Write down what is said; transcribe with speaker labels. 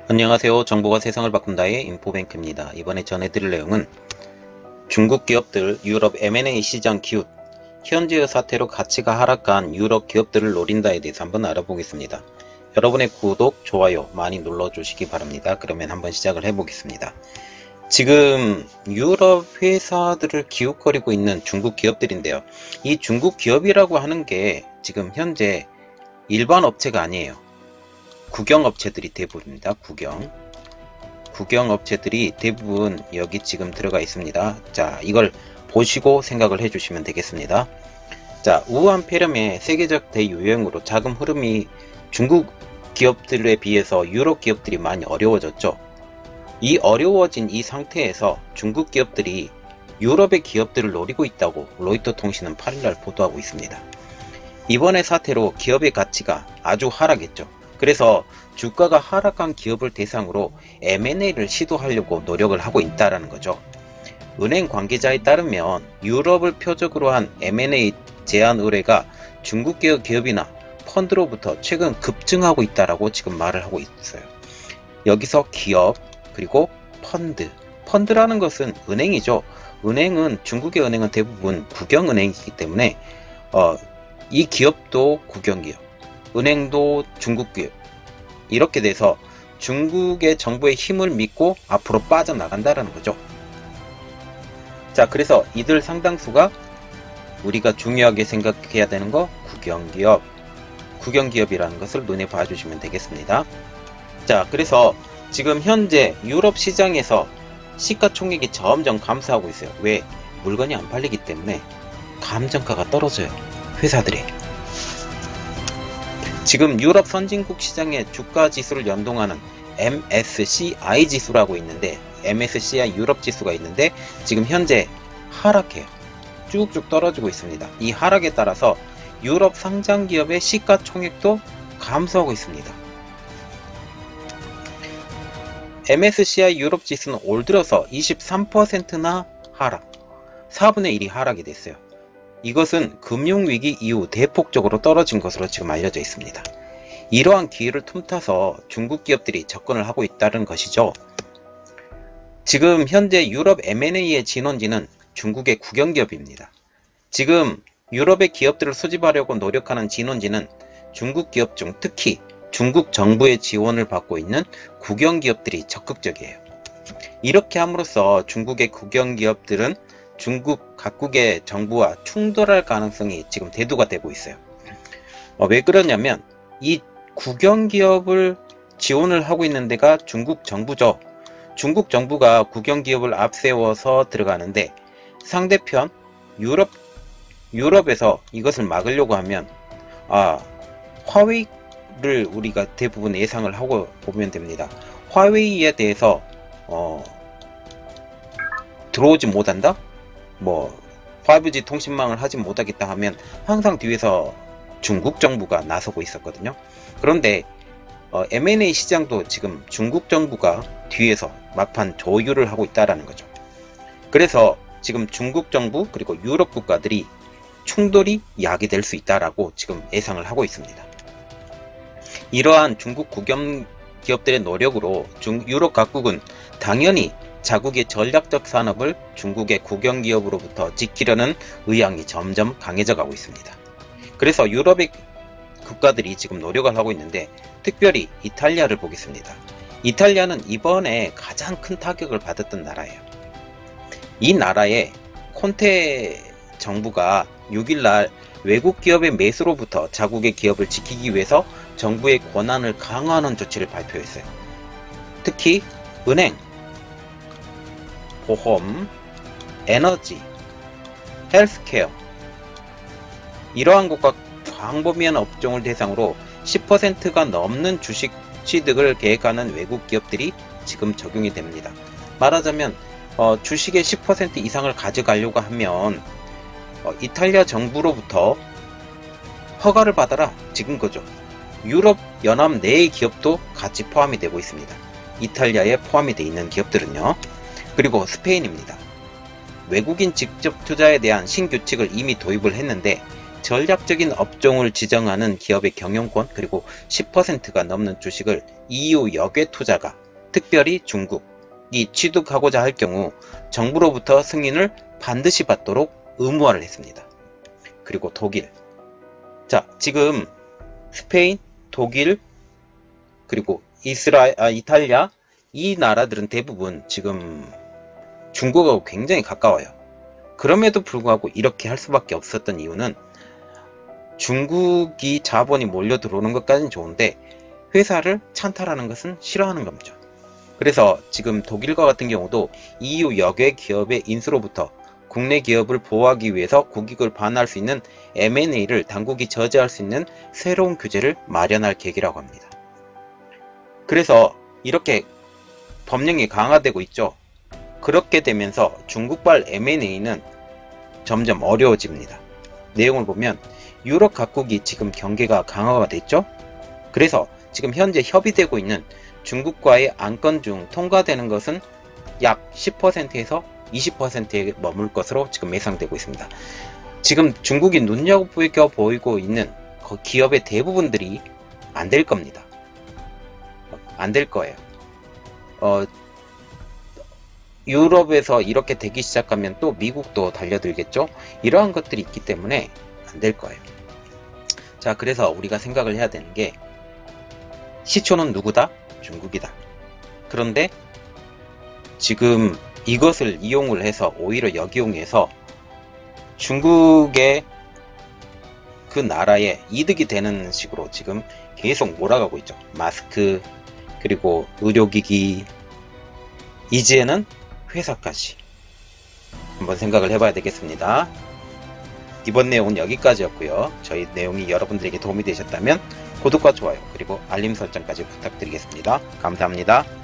Speaker 1: 안녕하세요. 정보가 세상을 바꾼다의 인포뱅크입니다. 이번에 전해드릴 내용은 중국 기업들 유럽 M&A 시장 기웃, 현재의 사태로 가치가 하락한 유럽 기업들을 노린다에 대해서 한번 알아보겠습니다. 여러분의 구독, 좋아요 많이 눌러주시기 바랍니다. 그러면 한번 시작을 해보겠습니다. 지금 유럽 회사들을 기웃거리고 있는 중국 기업들인데요. 이 중국 기업이라고 하는 게 지금 현재 일반 업체가 아니에요. 국영업체들이 대부분입니다. 국영업체들이 대부분 여기 지금 들어가 있습니다. 자, 이걸 보시고 생각을 해주시면 되겠습니다. 자, 우한 폐렴의 세계적 대유행으로 자금 흐름이 중국 기업들에 비해서 유럽 기업들이 많이 어려워졌죠. 이 어려워진 이 상태에서 중국 기업들이 유럽의 기업들을 노리고 있다고 로이터 통신은 8일날 보도하고 있습니다. 이번의 사태로 기업의 가치가 아주 하락했죠. 그래서 주가가 하락한 기업을 대상으로 M&A를 시도하려고 노력을 하고 있다는 거죠. 은행 관계자에 따르면 유럽을 표적으로 한 M&A 제안 의뢰가 중국 기업이나 펀드로부터 최근 급증하고 있다라고 지금 말을 하고 있어요. 여기서 기업 그리고 펀드라는 것은 은행이죠. 중국의 은행은 대부분 국영은행이기 때문에 이 기업도 국영기업, 은행도 중국기업, 이렇게 돼서 중국의 정부의 힘을 믿고 앞으로 빠져나간다는 거죠. 자, 그래서 이들 상당수가 우리가 중요하게 생각해야 되는 거 국영기업이라는 것을 눈에 봐주시면 되겠습니다. 자, 그래서 지금 현재 유럽 시장에서 시가총액이 점점 감소하고 있어요. 왜? 물건이 안 팔리기 때문에 감정가가 떨어져요. 회사들이. 지금 유럽 선진국 시장의 주가 지수를 연동하는 MSCI 지수라고 있는데, MSCI 유럽 지수가 있는데 지금 현재 하락해요. 쭉쭉 떨어지고 있습니다. 이 하락에 따라서 유럽 상장 기업의 시가총액도 감소하고 있습니다. MSCI 유럽 지수는 올 들어서 23%나 하락, 4분의 1이 하락이 됐어요. 이것은 금융위기 이후 대폭적으로 떨어진 것으로 지금 알려져 있습니다. 이러한 기회를 틈타서 중국 기업들이 접근을 하고 있다는 것이죠. 지금 현재 유럽 M&A의 진원지는 중국의 국영기업입니다. 지금 유럽의 기업들을 수집하려고 노력하는 진원지는 중국 기업 중 특히 중국 정부의 지원을 받고 있는 국영기업들이 적극적이에요. 이렇게 함으로써 중국의 국영기업들은 중국 각국의 정부와 충돌할 가능성이 지금 대두가 되고 있어요. 왜 그러냐면 이 국영기업을 지원을 하고 있는 데가 중국 정부죠. 중국 정부가 국영기업을 앞세워서 들어가는데 상대편 유럽에서 이것을 막으려고 하면 화웨이를 우리가 대부분 예상을 하고 보면 됩니다. 화웨이에 대해서 들어오지 못한다? 5G 통신망을 하지 못하겠다 하면 항상 뒤에서 중국 정부가 나서고 있었거든요. 그런데 M&A 시장도 지금 중국 정부가 뒤에서 막판 조율을 하고 있다는 거죠. 그래서 지금 중국 정부 그리고 유럽 국가들이 충돌이 야기될 수 있다라고 지금 예상을 하고 있습니다. 이러한 중국 국영기업들의 노력으로 유럽 각국은 당연히 자국의 전략적 산업을 중국의 국영기업으로부터 지키려는 의향이 점점 강해져 가고 있습니다. 그래서 유럽의 국가들이 지금 노력을 하고 있는데 특별히 이탈리아를 보겠습니다. 이탈리아는 이번에 가장 큰 타격을 받았던 나라예요. 이 나라의 콘테 정부가 6일날 외국 기업의 매수로부터 자국의 기업을 지키기 위해서 정부의 권한을 강화하는 조치를 발표했어요. 특히 은행, 보험, 에너지, 헬스케어 이러한 곳과 광범위한 업종을 대상으로 10%가 넘는 주식 취득을 계획하는 외국 기업들이 지금 적용이 됩니다. 말하자면 주식의 10% 이상을 가져가려고 하면 이탈리아 정부로부터 허가를 받아라 지금 거죠. 유럽 연합 내의 기업도 같이 포함이 되고 있습니다. 이탈리아에 포함이 되어 있는 기업들은요. 그리고 스페인입니다. 외국인 직접 투자에 대한 신규칙을 이미 도입을 했는데 전략적인 업종을 지정하는 기업의 경영권 그리고 10%가 넘는 주식을 EU 역외 투자가 특별히 중국이 취득하고자 할 경우 정부로부터 승인을 반드시 받도록 의무화를 했습니다. 그리고 독일. 자, 지금 스페인, 독일, 그리고 이탈리아 이 나라들은 대부분 지금 중국하고 굉장히 가까워요. 그럼에도 불구하고 이렇게 할 수밖에 없었던 이유는 중국이 자본이 몰려 들어오는 것까지는 좋은데 회사를 찬탈하는 것은 싫어하는 겁니다. 그래서 지금 독일과 같은 경우도 EU 역외 기업의 인수로부터 국내 기업을 보호하기 위해서 국익을 반환할 수 있는 M&A를 당국이 저지할 수 있는 새로운 규제를 마련할 계기라고 합니다. 그래서 이렇게 법령이 강화되고 있죠. 그렇게 되면서 중국발 M&A는 점점 어려워집니다. 내용을 보면 유럽 각국이 지금 경계가 강화가 됐죠. 그래서 지금 현재 협의되고 있는 중국과의 안건 중 통과되는 것은 약 10%에서 20%에 머물 것으로 지금 예상되고 있습니다. 지금 중국이 눈여겨보이고 보이고 있는 기업의 대부분들이 안 될 겁니다. 안 될 거예요. 유럽에서 이렇게 되기 시작하면 또 미국도 달려들겠죠. 이러한 것들이 있기 때문에 안 될 거예요. 자, 그래서 우리가 생각을 해야 되는 게 시초는 누구다? 중국이다. 그런데 지금 이것을 이용을 해서 오히려 역이용해서 중국의 그 나라에 이득이 되는 식으로 지금 계속 몰아가고 있죠. 마스크, 그리고 의료기기, 이제는 회사까지 한번 생각을 해봐야 되겠습니다. 이번 내용은 여기까지였고요. 저희 내용이 여러분들에게 도움이 되셨다면 구독과 좋아요 그리고 알림 설정까지 부탁드리겠습니다. 감사합니다.